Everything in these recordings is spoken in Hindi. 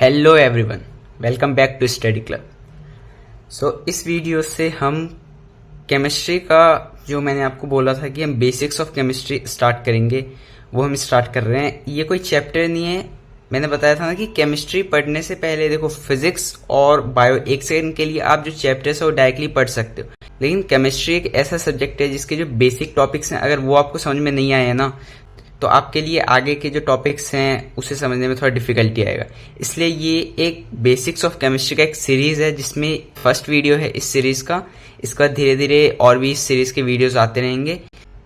Hello everyone, welcome back to study club. इस वीडियो से हम केमिस्ट्री का जो मैंने आपको बोला था कि हम बेसिक्स ऑफ केमिस्ट्री स्टार्ट करेंगे, वो हम स्टार्ट कर रहे हैं। ये कोई चैप्टर नहीं है। मैंने बताया था ना कि केमिस्ट्री पढ़ने से पहले देखो फिजिक्स और बायो एक सेकंड के लिए आप जो चैप्टर्स है वो डायरेक्टली पढ़ सकते हो, लेकिन केमिस्ट्री एक ऐसा सब्जेक्ट है जिसके जो बेसिक टॉपिक्स हैं अगर वो आपको समझ में नहीं आए ना तो आपके लिए आगे के जो टॉपिक्स हैं उसे समझने में थोड़ा डिफिकल्टी आएगा। इसलिए ये एक बेसिक्स ऑफ केमिस्ट्री का एक सीरीज है जिसमें फर्स्ट वीडियो है इस सीरीज का। इसका धीरे धीरे और भी इस सीरीज के वीडियोस आते रहेंगे,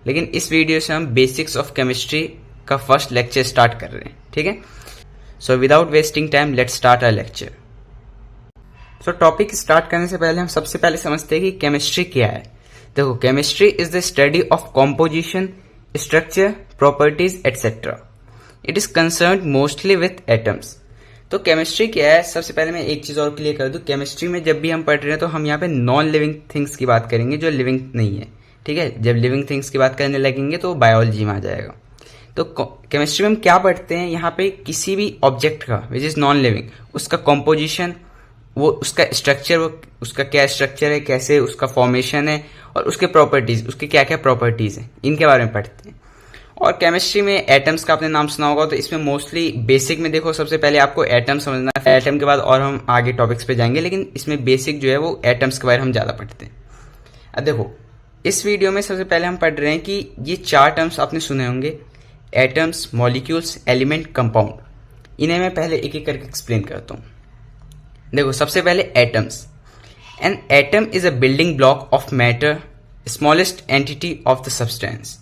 लेकिन इस वीडियो से हम बेसिक्स ऑफ केमिस्ट्री का फर्स्ट लेक्चर स्टार्ट कर रहे हैं। ठीक है, so without wasting time let's start our lecture. Topic start करने से पहले हम सबसे पहले समझते हैं कि केमिस्ट्री क्या है। देखो, chemistry is the study of composition, structure, properties etcetera. It is concerned mostly with atoms. तो केमिस्ट्री क्या है, सबसे पहले मैं एक चीज और क्लियर कर दूं। केमिस्ट्री में जब भी हम पढ़ रहे हैं तो हम यहाँ पे नॉन लिविंग थिंग्स की बात करेंगे जो लिविंग नहीं है। ठीक है, जब लिविंग थिंग्स की बात करने लगेंगे तो बायोलॉजी में आ जाएगा। तो केमिस्ट्री में हम क्या पढ़ते हैं, यहाँ पे किसी भी ऑब्जेक्ट का विच इज नॉन लिविंग, उसका कॉम्पोजिशन, वो उसका स्ट्रक्चर, वो उसका क्या स्ट्रक्चर है, कैसे उसका फॉर्मेशन है, और उसके प्रॉपर्टीज, उसके क्या क्या प्रॉपर्टीज हैं, इनके बारे में पढ़ते हैं। और केमिस्ट्री में एटम्स का आपने नाम सुना होगा, तो इसमें मोस्टली बेसिक में देखो सबसे पहले आपको एटम समझना है, एटम के बाद और हम आगे टॉपिक्स पे जाएंगे, लेकिन इसमें बेसिक जो है वो एटम्स के बारे में हम ज्यादा पढ़ते हैं। अब देखो, इस वीडियो में सबसे पहले हम पढ़ रहे हैं कि ये चार टर्म्स आपने सुने होंगे, एटम्स, मॉलिक्यूल्स, एलिमेंट, कंपाउंड। इन्हें मैं पहले एक एक करके एक्सप्लेन करता हूँ। देखो, सबसे पहले atoms. An atom is a building block of matter, smallest entity of the substance.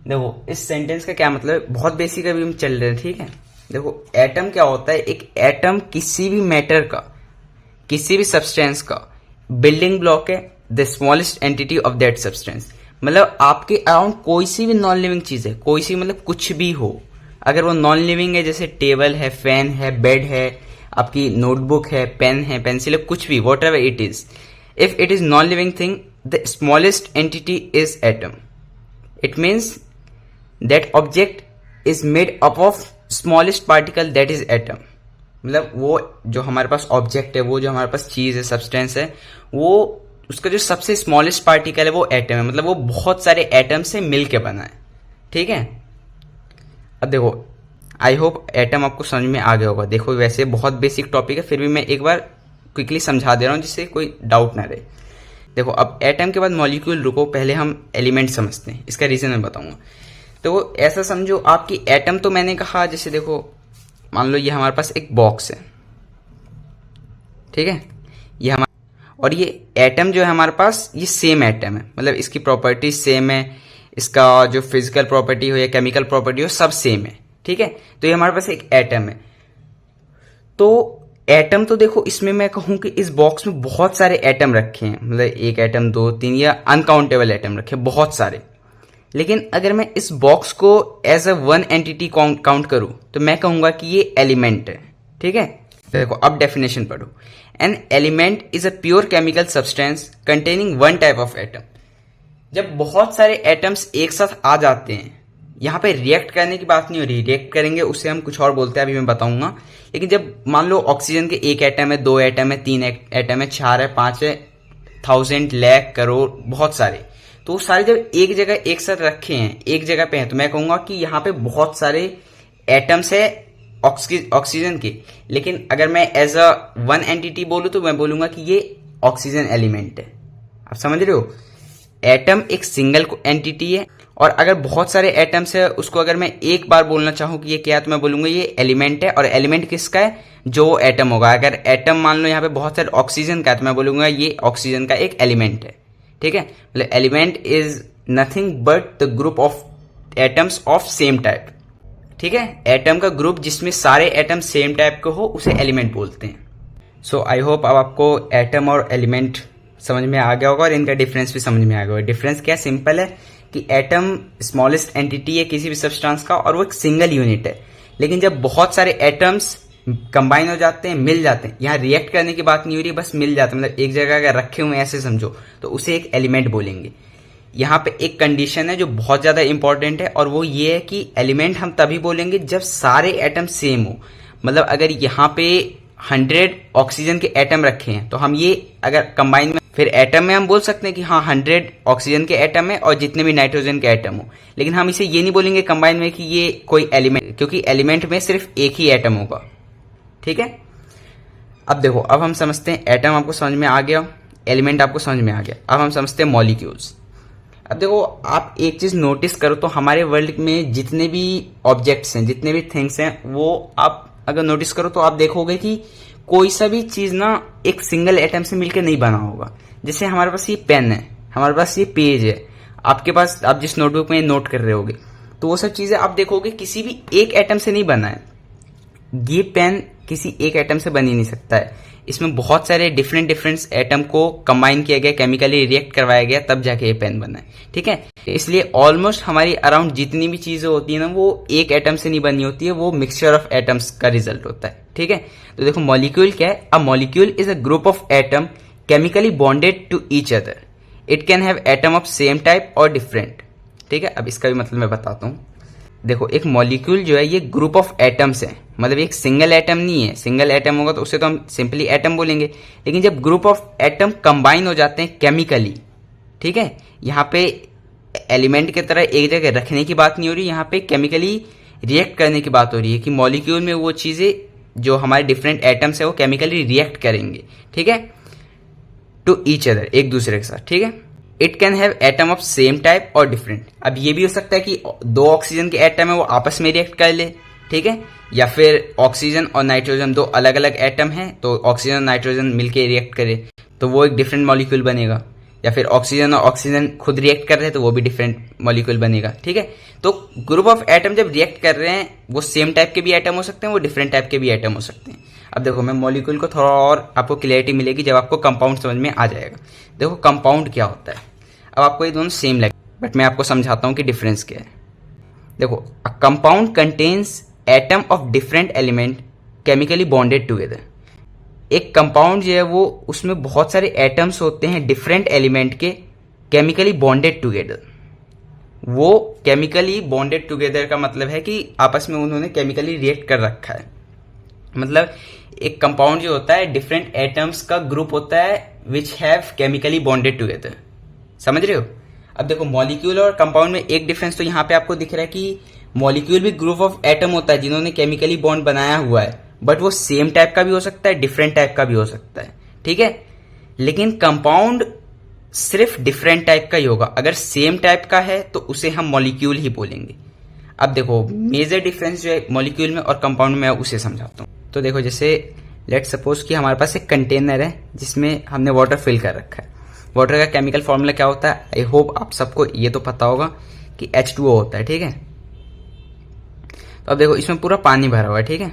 देखो, इस सेंटेंस का क्या मतलब है, बहुत बेसिक अभी हम चल रहे हैं। ठीक है, देखो एटम क्या होता है, एक एटम किसी भी मैटर का, किसी भी सब्सटेंस का बिल्डिंग ब्लॉक है, the smallest entity of that substance. मतलब आपके अराउंड कोई सी भी नॉन लिविंग चीज है, कोई सी मतलब कुछ भी हो, अगर वो नॉन लिविंग है, जैसे टेबल है, फैन है, बेड है, आपकी नोटबुक है, पेन है, पेंसिल है, कुछ भी, what ever it is, if it is non living thing, the smallest entity is atom. It means that object is made up of smallest particle, that is atom. मतलब वो जो हमारे पास ऑब्जेक्ट है, वो जो हमारे पास चीज है, सब्सटेंस है, वो उसका जो सबसे स्मॉलेस्ट पार्टिकल है वो एटम है। मतलब वो बहुत सारे एटम से मिलके बना है। ठीक है, अब देखो, आई होप एटम आपको समझ में आ गया होगा। देखो, वैसे बहुत बेसिक टॉपिक है, फिर भी मैं एक बार क्विकली समझा दे रहा हूँ जिससे कोई डाउट ना रहे। देखो, अब एटम के बाद मॉलिक्यूल, रुको पहले हम एलिमेंट समझते हैं, इसका रीजन मैं बताऊंगा। तो ऐसा समझो, आपकी एटम तो मैंने कहा, जैसे देखो मान लो ये हमारे पास एक बॉक्स है, ठीक है, ये हमारा, और ये एटम जो है हमारे पास, ये सेम एटम है, मतलब इसकी प्रॉपर्टी सेम है, इसका जो फिजिकल प्रॉपर्टी हो या केमिकल प्रॉपर्टी हो सब सेम है। ठीक है, तो ये हमारे पास एक एटम है। तो एटम तो देखो, इसमें मैं कहूं कि इस बॉक्स में बहुत सारे एटम रखे हैं, मतलब एक एटम, दो, तीन, या अनकाउंटेबल एटम रखे हैं, बहुत सारे। लेकिन अगर मैं इस बॉक्स को as a one entity count करूं तो मैं कहूंगा कि ये एलिमेंट है। ठीक है, तो देखो अब डेफिनेशन पढ़ो। An element is a pure chemical substance containing one type of atom. जब बहुत सारे एटम्स एक साथ आ जाते हैं, यहाँ पे रिएक्ट करने की बात नहीं हो रही, रिएक्ट करेंगे उससे हम कुछ और बोलते हैं, अभी मैं बताऊंगा। लेकिन जब मान लो ऑक्सीजन के एक एटम है, दो एटम है, तीन एटम है, चार है, पांच है, 1000, लाख, करोड़, बहुत सारे, तो सारे जब एक जगह एक साथ रखे हैं, एक जगह पे हैं, तो मैं कहूंगा कि यहाँ पे बहुत सारे एटम्स है ऑक्सीजन के। लेकिन अगर मैं एज अ वन एंटिटी बोलूं तो मैं बोलूंगा कि ये ऑक्सीजन एलिमेंट है। आप समझ रहे हो, एटम एक सिंगल एंटिटी है, और अगर बहुत सारे एटम्स है, उसको अगर मैं एक बार बोलना चाहूं कि ये क्या है, तो मैं बोलूंगा ये एलिमेंट है। और एलिमेंट किसका है, जो एटम होगा। अगर एटम मान लो यहाँ पे बहुत सारे ऑक्सीजन का है, तो मैं बोलूंगा ये ऑक्सीजन का एक एलिमेंट है। ठीक है, मतलब element is nothing but the group of atoms of same type. ठीक है, एटम का ग्रुप जिसमें सारे एटम सेम टाइप के हो उसे एलिमेंट बोलते हैं। सो आई होप अब आपको एटम और एलिमेंट समझ में आ गया होगा, और इनका डिफरेंस भी समझ में आ गया होगा। डिफरेंस क्या, सिंपल है कि एटम स्मॉलेस्ट एंटिटी है किसी भी सब्सटेंस का, और वो एक सिंगल यूनिट है। लेकिन जब बहुत सारे एटम्स कंबाइन हो जाते हैं, मिल जाते हैं, यहाँ रिएक्ट करने की बात नहीं हो रही, बस मिल जाते हैं, मतलब एक जगह अगर रखे हुए ऐसे समझो, तो उसे एक एलिमेंट बोलेंगे। यहाँ पे एक कंडीशन है जो बहुत ज्यादा इंपॉर्टेंट है, और वो ये है कि एलिमेंट हम तभी बोलेंगे जब सारे एटम सेम हो। मतलब अगर यहाँ पे 100 ऑक्सीजन के एटम रखे हैं तो हम ये अगर कंबाइन में, फिर एटम में हम बोल सकते हैं कि हाँ 100 ऑक्सीजन के एटम है और जितने भी नाइट्रोजन के एटम हो, लेकिन हम इसे ये नहीं बोलेंगे कंबाइन में कि ये कोई एलिमेंट, क्योंकि एलिमेंट में सिर्फ एक ही एटम होगा। ठीक है, अब देखो, अब हम समझते हैं, एटम आपको समझ में आ गया, एलिमेंट आपको समझ में आ गया, अब हम समझते हैं मॉलिक्यूल्स। अब देखो, आप एक चीज नोटिस करो तो हमारे वर्ल्ड में जितने भी ऑब्जेक्ट्स हैं, जितने भी थिंग्स हैं, वो आप अगर नोटिस करो तो आप देखोगे कि कोई सा भी चीज ना एक सिंगल एटम से मिलकर नहीं बना होगा। जैसे हमारे पास ये पेन है, हमारे पास ये पेज है, आपके पास, आप जिस नोटबुक में नोट कर रहे होगे, तो वो सब चीजें आप देखोगे किसी भी एक एटम से नहीं बना है। ये पेन किसी एक एटम से बन ही नहीं सकता है, इसमें बहुत सारे डिफरेंट एटम को कंबाइन किया गया, केमिकली रिएक्ट करवाया गया, तब जाके ये पेन बना है। ठीक है, इसलिए ऑलमोस्ट हमारी अराउंड जितनी भी चीजें होती है ना, वो एक एटम से नहीं बनी होती है, वो मिक्सचर ऑफ एटम्स का रिजल्ट होता है। ठीक है, तो देखो मॉलिक्यूल क्या है। A molecule is a group of atom chemically bonded to each other. It can have atom of same type और डिफरेंट। ठीक है, अब इसका भी मतलब मैं बताता हूँ। देखो, एक मॉलिक्यूल जो है ये ग्रुप ऑफ एटम्स है, मतलब एक सिंगल एटम नहीं है। सिंगल एटम होगा तो उसे तो हम सिंपली एटम बोलेंगे, लेकिन जब ग्रुप ऑफ एटम कंबाइन हो जाते हैं केमिकली, ठीक है, यहाँ पे एलिमेंट की तरह एक जगह रखने की बात नहीं हो रही, यहाँ पे केमिकली रिएक्ट करने की बात हो रही है कि मॉलिक्यूल में वो चीजें जो हमारे डिफरेंट एटम्स है वो केमिकली रिएक्ट करेंगे। ठीक है, टू ईच अदर, एक दूसरे के साथ। ठीक है, it can have atom of same type और डिफरेंट। अब ये भी हो सकता है कि दो ऑक्सीजन के एटम है वो आपस में रिएक्ट कर ले। ठीक है, या फिर ऑक्सीजन और नाइट्रोजन दो अलग अलग एटम हैं, तो ऑक्सीजन और नाइट्रोजन मिलके रिएक्ट करे तो वो एक डिफरेंट मॉलिक्यूल बनेगा। या फिर ऑक्सीजन और ऑक्सीजन खुद रिएक्ट कर रहे हैं तो वो भी डिफरेंट मॉलिक्यूल बनेगा। ठीक है, तो ग्रुप ऑफ एटम जब रिएक्ट कर रहे हैं, वो सेम टाइप के भी एटम हो सकते हैं, वो डिफरेंट टाइप के भी एटम हो सकते हैं। अब देखो, मैं मॉलिक्यूल को थोड़ा और आपको क्लियरिटी मिलेगी जब आपको कंपाउंड समझ में आ जाएगा। देखो कंपाउंड क्या होता है, अब आपको ये दोनों सेम लगे, बट मैं आपको समझाता हूं कि डिफरेंस क्या है। देखो, a compound contains atom of different element chemically bonded together. एक कंपाउंड जो है वो, उसमें बहुत सारे एटम्स होते हैं डिफरेंट एलिमेंट के, केमिकली बॉन्डेड टुगेदर। वो केमिकली बॉन्डेड टुगेदर का मतलब है कि आपस में उन्होंने केमिकली रिएक्ट कर रखा है। मतलब एक कंपाउंड जो होता है डिफरेंट एटम्स का ग्रुप होता है which have chemically bonded together. समझ रहे हो? अब देखो, मॉलिक्यूल और कंपाउंड में एक डिफरेंस तो यहाँ पे आपको दिख रहा है कि मॉलिक्यूल भी ग्रुप ऑफ एटम होता है जिन्होंने केमिकली बॉन्ड बनाया हुआ है, बट वो सेम टाइप का भी हो सकता है, डिफरेंट टाइप का भी हो सकता है। ठीक है, लेकिन कंपाउंड सिर्फ डिफरेंट टाइप का ही होगा। अगर सेम टाइप का है तो उसे हम मॉलिक्यूल ही बोलेंगे। अब देखो, मेजर डिफरेंस जो है मॉलिक्यूल में और कंपाउंड में, उसे समझाता हूँ। तो देखो, जैसे लेट सपोज कि हमारे पास एक कंटेनर है जिसमें हमने वाटर फिल कर रखा है। वाटर का केमिकल फॉर्मूला क्या होता है? आई होप आप सबको ये तो पता होगा कि H2O होता है। ठीक है, तो अब देखो, इसमें पूरा पानी भरा हुआ है। ठीक है,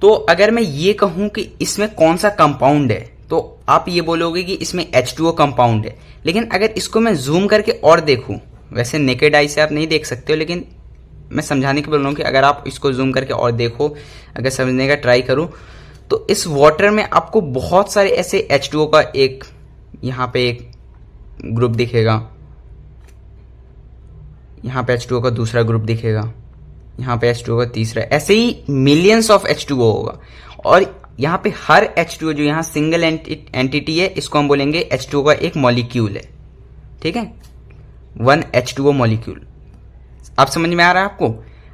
तो अगर मैं ये कहूं कि इसमें कौन सा कंपाउंड है, तो आप ये बोलोगे कि इसमें H2O कंपाउंड है। लेकिन अगर इसको मैं जूम करके और देखूं, वैसे नेकेड आई से आप नहीं देख सकते हो, लेकिन मैं समझाने के बोल रहा हूं कि अगर आप इसको जूम करके और देखो, अगर समझने का ट्राई करूं, तो इस वाटर में आपको बहुत सारे ऐसे H2O का एक, यहाँ पे एक ग्रुप दिखेगा, यहाँ पे H2O का दूसरा ग्रुप दिखेगा, यहाँ पे H2O का तीसरा, ऐसे ही मिलियंस ऑफ H2O होगा। और यहाँ पे हर H2O जो यहाँ सिंगल एंटिटी है, इसको हम बोलेंगे H2O का एक मॉलिक्यूल है। ठीक है, 1 H2O मॉलिक्यूल। आप समझ में आ रहा है आपको?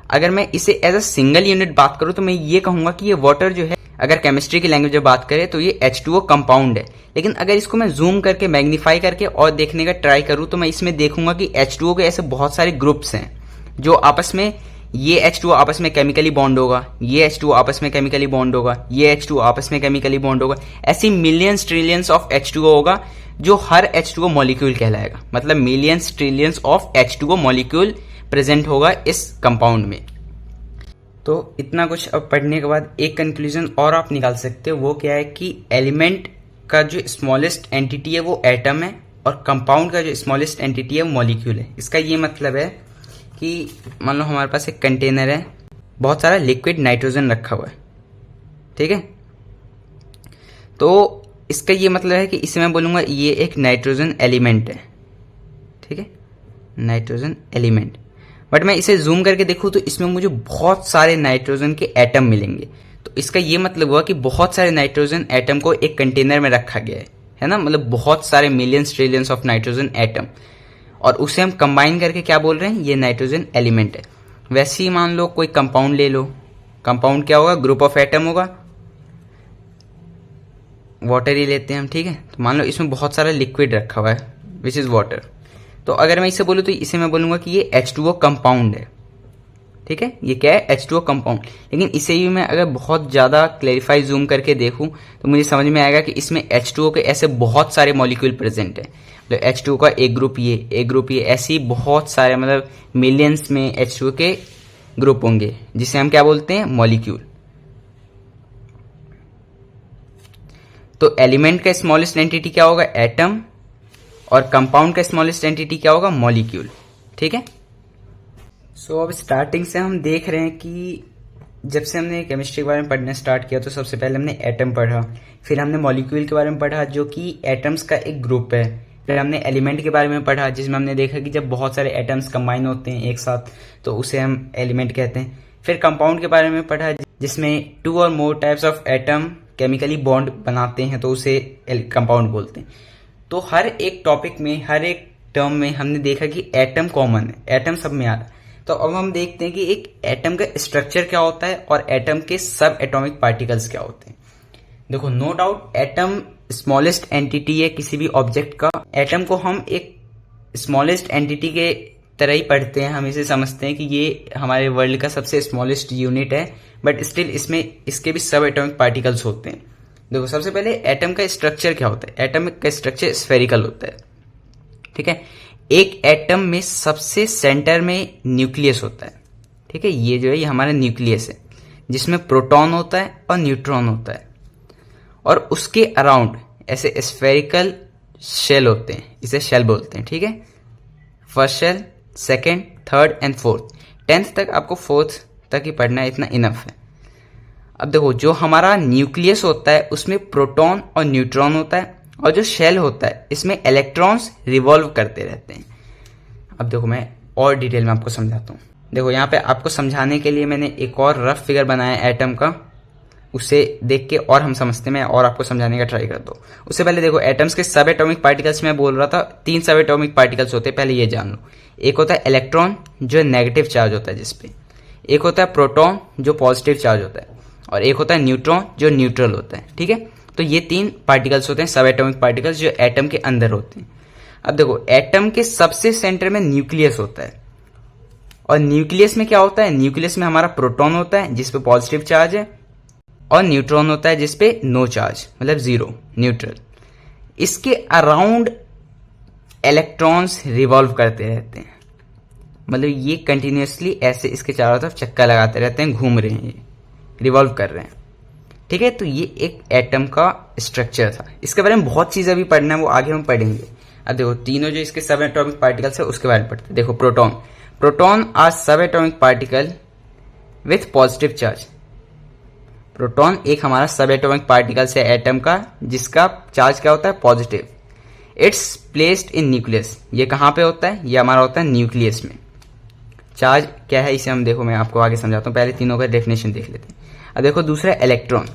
अगर मैं इसे एज अ सिंगल यूनिट बात करूं तो मैं ये कहूंगा कि ये वाटर जो है, अगर केमिस्ट्री की लैंग्वेज में बात करें तो ये H2O कंपाउंड है। लेकिन अगर इसको मैं जूम करके, मैग्नीफाई करके और देखने का ट्राई करूं तो मैं इसमें देखूंगा कि H2O के ऐसे बहुत सारे ग्रुप्स हैं जो आपस में, ये H2O आपस में केमिकली बॉन्ड होगा, ये H2O आपस में केमिकली बॉन्ड होगा, ये H2O आपस में केमिकली बॉन्ड होगा। ऐसी मिलियंस ट्रिलियंस ऑफ H2O होगा जो हर H2O मॉलिक्यूल कहलाएगा। मतलब millions trillions of H2O molecule present होगा इस कंपाउंड में। तो इतना कुछ अब पढ़ने के बाद एक कंक्लूजन और आप निकाल सकते हो, वो क्या है कि एलिमेंट का जो स्मॉलेस्ट एंटिटी है वो एटम है, और कंपाउंड का जो स्मॉलेस्ट एंटिटी है वो मॉलिक्यूल है। इसका ये मतलब है कि मान लो हमारे पास एक कंटेनर है, बहुत सारा लिक्विड नाइट्रोजन रखा हुआ है। ठीक है, तो इसका ये मतलब है कि इसे मैं बोलूंगा ये एक नाइट्रोजन एलिमेंट है। ठीक है, नाइट्रोजन एलिमेंट। बट मैं इसे जूम करके देखूं तो इसमें मुझे बहुत सारे नाइट्रोजन के एटम मिलेंगे। तो इसका ये मतलब हुआ कि बहुत सारे नाइट्रोजन एटम को एक कंटेनर में रखा गया है ना, मतलब बहुत सारे millions trillions of nitrogen atom, और उसे हम कंबाइन करके क्या बोल रहे हैं, ये नाइट्रोजन एलिमेंट है। वैसे ही मान लो कोई कंपाउंड ले लो, कंपाउंड क्या होगा, ग्रुप ऑफ एटम होगा, वाटर ही लेते हैं हम, ठीक है। तो मान लो इसमें बहुत सारा लिक्विड रखा हुआ है विच इज वाटर। तो अगर मैं इसे बोलूँ तो इसे मैं बोलूंगा कि ये H2O कंपाउंड है, ठीक है, ये क्या है, H2O कंपाउंड। लेकिन इसे भी मैं अगर बहुत ज़्यादा क्लैरिफाई जूम करके देखूं तो मुझे समझ में आएगा कि इसमें H2O के ऐसे बहुत सारे मॉलिक्यूल प्रेजेंट है। मतलब H2O का एक ग्रुप ये, ऐसे ही बहुत सारे, मतलब मिलियंस में H2O के ग्रुप होंगे, जिसे हम क्या बोलते हैं, मॉलिक्यूल। तो एलिमेंट का स्मॉलेस्ट एंटिटी क्या होगा, एटम, और कंपाउंड का स्मॉलेस्ट एंटिटी क्या होगा, मॉलिक्यूल, ठीक है। सो अब स्टार्टिंग से हम देख रहे हैं कि जब से हमने केमिस्ट्री के बारे में पढ़ना स्टार्ट किया तो सबसे पहले हमने एटम पढ़ा, फिर हमने मॉलिक्यूल के बारे में पढ़ा जो कि एटम्स का एक ग्रुप है, फिर हमने एलिमेंट के बारे में पढ़ा जिसमें हमने देखा कि जब बहुत सारे एटम्स कंबाइन होते हैं एक साथ तो उसे हम एलिमेंट कहते हैं। फिर कंपाउंड के बारे में पढ़ा जिसमें 2 और more types of atom chemically bond बनाते हैं तो उसे कंपाउंड बोलते हैं। तो हर एक टॉपिक में, हर एक टर्म में हमने देखा कि एटम कॉमन है, एटम सब में आ रहा है। तो अब हम देखते हैं कि एक एटम का स्ट्रक्चर क्या होता है और एटम के सब एटॉमिक पार्टिकल्स क्या होते हैं। देखो, no doubt atom smallest entity है किसी भी ऑब्जेक्ट का। एटम को हम एक स्मॉलेस्ट एंटिटी के तरह ही पढ़ते हैं, हम इसे समझते हैं कि ये हमारे वर्ल्ड का सबसे स्मॉलेस्ट यूनिट है, बट स्टिल इसमें इसके भी सब एटॉमिक पार्टिकल्स होते हैं। देखो, सबसे पहले एटम का स्ट्रक्चर क्या होता है। एटम का स्ट्रक्चर स्फेरिकल होता है, ठीक है। एक एटम में सबसे सेंटर में न्यूक्लियस होता है, ठीक है। ये जो है ये हमारा न्यूक्लियस है जिसमें प्रोटॉन होता है और न्यूट्रॉन होता है, और उसके अराउंड ऐसे स्फेरिकल शेल होते हैं, इसे शेल बोलते हैं, ठीक है। First shell, second, third and fourth. 10th तक आपको 4th तक ही पढ़ना है, इतना इनफ है। अब देखो, जो हमारा न्यूक्लियस होता है उसमें प्रोटॉन और न्यूट्रॉन होता है, और जो शेल होता है इसमें इलेक्ट्रॉन्स रिवॉल्व करते रहते हैं। अब देखो, मैं और डिटेल में आपको समझाता हूँ। देखो, यहाँ पे आपको समझाने के लिए मैंने एक और रफ फिगर बनाया है एटम का, उसे देख के और हम समझते हैं, मैं और आपको समझाने का ट्राई करता हूँ। उससे पहले देखो, एटम्स के सब एटॉमिक पार्टिकल्स में बोल रहा था, 3 सब एटॉमिक पार्टिकल्स होते हैं, पहले ये जान लो। एक होता है इलेक्ट्रॉन जो नेगेटिव चार्ज होता है जिसपे, एक होता है प्रोटॉन जो पॉजिटिव चार्ज होता है, और एक होता है न्यूट्रॉन जो न्यूट्रल होता है, ठीक है। तो ये 3 पार्टिकल्स होते हैं सब एटॉमिक पार्टिकल्स जो एटम के अंदर होते हैं। अब देखो, एटम के सबसे सेंटर में न्यूक्लियस होता है, और न्यूक्लियस में क्या होता है, न्यूक्लियस में हमारा प्रोटॉन होता है जिसपे पॉजिटिव चार्ज है, और न्यूट्रॉन होता है जिसपे नो चार्ज, मतलब 0, न्यूट्रल। इसके अराउंड इलेक्ट्रॉन्स रिवॉल्व करते रहते हैं, मतलब ये कंटिन्यूसली ऐसे इसके चारों तरफ चक्कर लगाते रहते हैं, घूम रहे हैं, ये रिवॉल्व कर रहे हैं, ठीक है। तो ये एक एटम का स्ट्रक्चर था। इसके बारे में बहुत चीजें अभी पढ़ना है, वो आगे हम पढ़ेंगे। अब देखो, तीनों जो इसके सब एटॉमिक पार्टिकल्स है उसके बारे में पढ़ते हैं। देखो, प्रोटॉन आर सब atomic particle with positive charge. Proton एक हमारा सब एटॉमिक पार्टिकल्स है एटम का जिसका चार्ज क्या होता है, positive. It's placed in nucleus. ये कहाँ पे होता है, ये हमारा होता है न्यूक्लियस में। चार्ज क्या है इसे हम देखो, मैं आपको आगे समझाता हूँ, पहले तीनों का डेफिनेशन देख लेते हैं। अब देखो, दूसरा इलेक्ट्रॉन।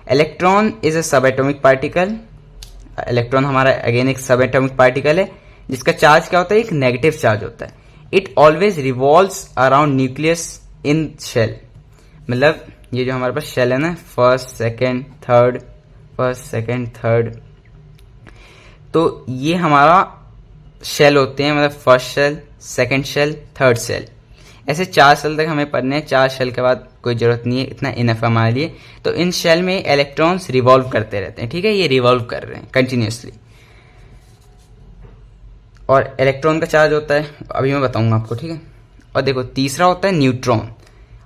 इलेक्ट्रॉन इज अ सब एटॉमिक पार्टिकल। इलेक्ट्रॉन हमारा अगेन एक सब एटॉमिक पार्टिकल है जिसका चार्ज क्या होता है, एक नेगेटिव चार्ज होता है। It always revolves around nucleus in shell. मतलब ये जो हमारे पास शेल है ना, फर्स्ट सेकेंड थर्ड, तो ये हमारा शेल होते हैं, मतलब first shell, second shell, third shell. ऐसे 4 शेल तक हमें पढ़ने हैं, 4 शेल के बाद कोई जरूरत नहीं है, इतना इनफ है हमारे लिए। तो इन शेल में इलेक्ट्रॉन्स रिवॉल्व करते रहते हैं, ठीक है, ये रिवॉल्व कर रहे हैं कंटिन्यूसली, और इलेक्ट्रॉन का चार्ज होता है अभी मैं बताऊंगा आपको, ठीक है। और देखो, तीसरा होता है neutron.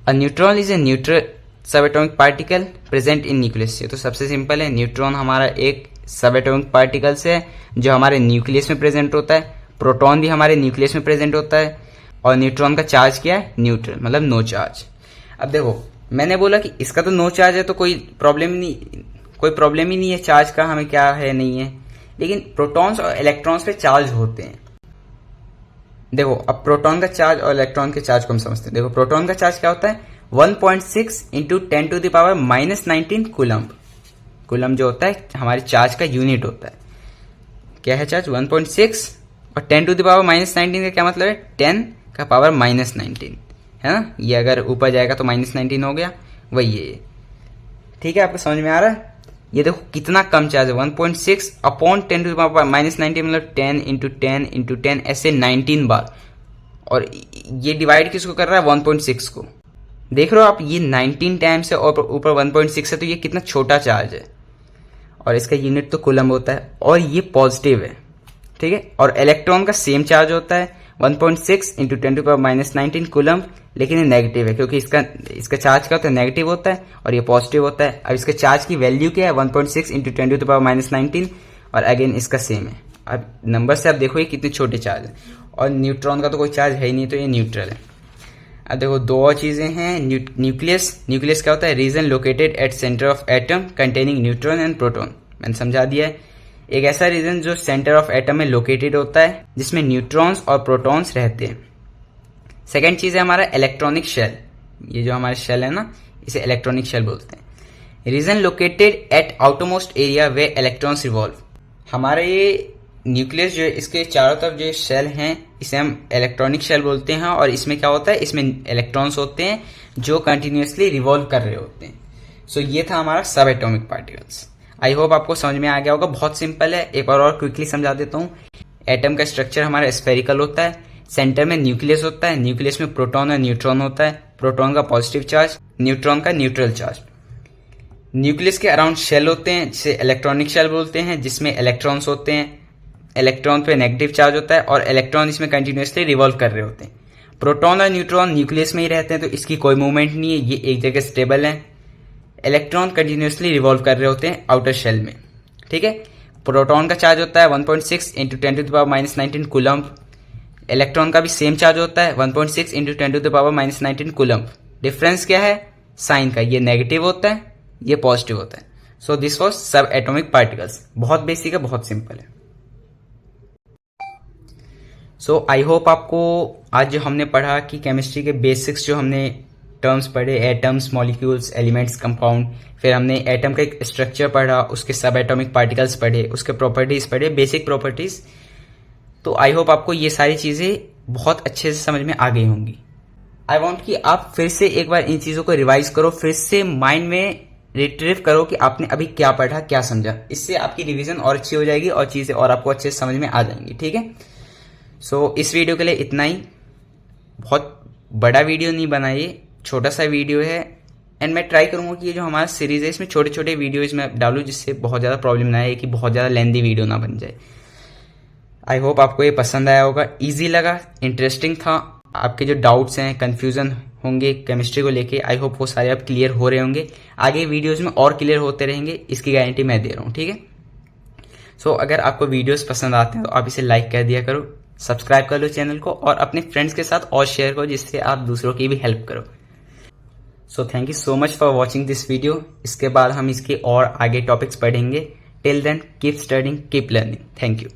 A neutron is a neutral subatomic particle present in nucleus. तो सबसे सिंपल है, न्यूट्रॉन हमारा एक सब एटॉमिक पार्टिकल्स है जो हमारे न्यूक्लियस में प्रेजेंट होता है। प्रोटॉन भी हमारे न्यूक्लियस में प्रेजेंट होता है, और न्यूट्रॉन का चार्ज क्या है, न्यूट्रल, मतलब नो चार्ज। अब देखो, मैंने बोला कि इसका तो नो चार्ज है तो कोई प्रॉब्लम ही नहीं है चार्ज का, हमें क्या है नहीं है। लेकिन प्रोटॉन्स और इलेक्ट्रॉन्स पे चार्ज होते हैं, देखो अब प्रोटॉन का चार्ज और इलेक्ट्रॉन के चार्ज को हम समझते हैं। देखो प्रोटॉन का चार्ज क्या होता है, 1.6 into 10 to the power -19 coulomb. Coulomb जो होता है हमारे चार्ज का यूनिट होता है। क्या है चार्ज, 1.6 और 10 टू द पावर -19 का क्या मतलब है, 10 का पावर -19 है ना। ये अगर ऊपर जाएगा तो -19 हो गया, वही है। ठीक है, आपको समझ में आ रहा है। ये देखो कितना कम चार्ज है, 1.6 अपॉन 10 टू द पावर -19 मतलब 10 इंटू 10 इंटू 10 ऐसे 19 बार। और ये डिवाइड किसको कर रहा है, 1.6 को। देख रहे हो आप, ये 19 टाइम्स है और ऊपर 1.6 है, तो ये कितना छोटा चार्ज है। और इसका यूनिट तो कूलम होता है और ये पॉजिटिव है। ठीक है, और इलेक्ट्रॉन का सेम चार्ज होता है 1.6 इंटू 10 टू पावर -19 कूलम, लेकिन ये नेगेटिव है क्योंकि इसका चार्ज क्या होता है, नेगेटिव होता है और ये पॉजिटिव होता है। अब इसका चार्ज की वैल्यू क्या है, 1.6 इंटू 10 टू पावर -19 और अगेन इसका सेम है। अब नंबर से आप देखो ये कितने छोटे चार्ज है। और न्यूट्रॉन का तो कोई चार्ज है ही नहीं, तो ये न्यूट्रल है। अब देखो दो और चीजें हैं, न्यूक्लियस। न्यूक्लियस क्या होता है, region located at centre of atom containing neutron and proton. मैंने समझा दिया है, एक ऐसा रीजन जो सेंटर ऑफ एटम में लोकेटेड होता है जिसमें न्यूट्रॉन्स और प्रोटॉन्स रहते हैं। सेकेंड चीज है हमारा इलेक्ट्रॉनिक शेल। ये जो हमारा शेल है ना, इसे इलेक्ट्रॉनिक शेल बोलते हैं। Region located at outermost area where electrons revolve. हमारा ये न्यूक्लियस जो है, इसके चारों तरफ जो शेल हैं, इसे हम इलेक्ट्रॉनिक शेल बोलते हैं। और इसमें क्या होता है, इसमें इलेक्ट्रॉन्स होते हैं जो कंटिन्यूसली रिवॉल्व कर रहे होते हैं। सो ये था हमारा सब एटॉमिक पार्टिकल्स। आई होप आपको समझ में आ गया होगा, बहुत सिंपल है। एक बार और क्विकली समझा देता हूँ। एटम का स्ट्रक्चर हमारा स्फेरिकल होता है, सेंटर में न्यूक्लियस होता है, न्यूक्लियस में प्रोटॉन और न्यूट्रॉन होता है, प्रोटॉन का पॉजिटिव चार्ज, न्यूट्रॉन का न्यूट्रल चार्ज। न्यूक्लियस के अराउंड शेल होते हैं जिसे इलेक्ट्रॉनिक शेल बोलते हैं, जिसमें इलेक्ट्रॉन्स होते हैं। इलेक्ट्रॉन पे नेगेटिव चार्ज होता है और इलेक्ट्रॉन इसमें कंटिन्यूसली रिवॉल्व कर रहे होते हैं। प्रोटॉन और न्यूट्रॉन न्यूक्लियस में ही रहते हैं, तो इसकी कोई मूवमेंट नहीं है, ये एक जगह स्टेबल है। इलेक्ट्रॉन कंटिन्यूसली रिवॉल्व कर रहे होते हैं आउटर शेल में। ठीक है, प्रोटॉन का चार्ज होता है 1.6 into 10 to the power -19 coulomb. Electron का भी सेम चार्ज होता है 1.6 into 10 to the power -19 coulomb. Difference क्या है, साइन का, ये नेगेटिव होता है, ये पॉजिटिव होता है। सो दिस वाज सब एटॉमिक पार्टिकल्स। बहुत बेसिक है, बहुत सिंपल है। सो आई होप आपको आज जो हमने पढ़ा कि केमिस्ट्री के बेसिक्स जो हमने टर्म्स पढ़े, एटम्स, मॉलिक्यूल्स, एलिमेंट्स, कंपाउंड, फिर हमने एटम का एक स्ट्रक्चर पढ़ा, उसके सब एटॉमिक पार्टिकल्स पढ़े, उसके प्रॉपर्टीज पढ़े, बेसिक प्रॉपर्टीज। तो आई होप आपको ये सारी चीजें बहुत अच्छे से समझ में आ गई होंगी। आई वांट कि आप फिर से एक बार इन चीजों को रिवाइज करो, फिर से माइंड में रिट्रीव करो कि आपने अभी क्या पढ़ा, क्या समझा। इससे आपकी रिवीजन और अच्छी हो जाएगी और चीजें और आपको अच्छे से समझ में आ जाएंगी। ठीक है, सो इस वीडियो के लिए इतना ही। बहुत बड़ा वीडियो नहीं बनाइए, छोटा सा वीडियो है। एंड मैं ट्राई करूंगा कि ये जो हमारा सीरीज है इसमें छोटे छोटे वीडियोज में डालूं, जिससे बहुत ज़्यादा प्रॉब्लम ना आए कि बहुत ज़्यादा लेंदी वीडियो ना बन जाए। आई होप आपको ये पसंद आया होगा, इजी लगा, इंटरेस्टिंग था। आपके जो डाउट्स हैं, कन्फ्यूजन होंगे केमिस्ट्री को लेके, आई होप वो सारे अब क्लियर हो रहे होंगे। आगे वीडियोज़ में और क्लियर होते रहेंगे, इसकी गारंटी मैं दे रहा हूँ। ठीक है, सो अगर आपको वीडियोज़ पसंद आते हैं तो आप इसे लाइक कर दिया करो, सब्सक्राइब कर लो चैनल को और अपने फ्रेंड्स के साथ और शेयर करो, जिससे आप दूसरों की भी हेल्प करो। So thank you so much for watching this video. इसके बाद हम इसके और आगे टॉपिक्स पढ़ेंगे। Till then keep studying, keep learning. Thank you.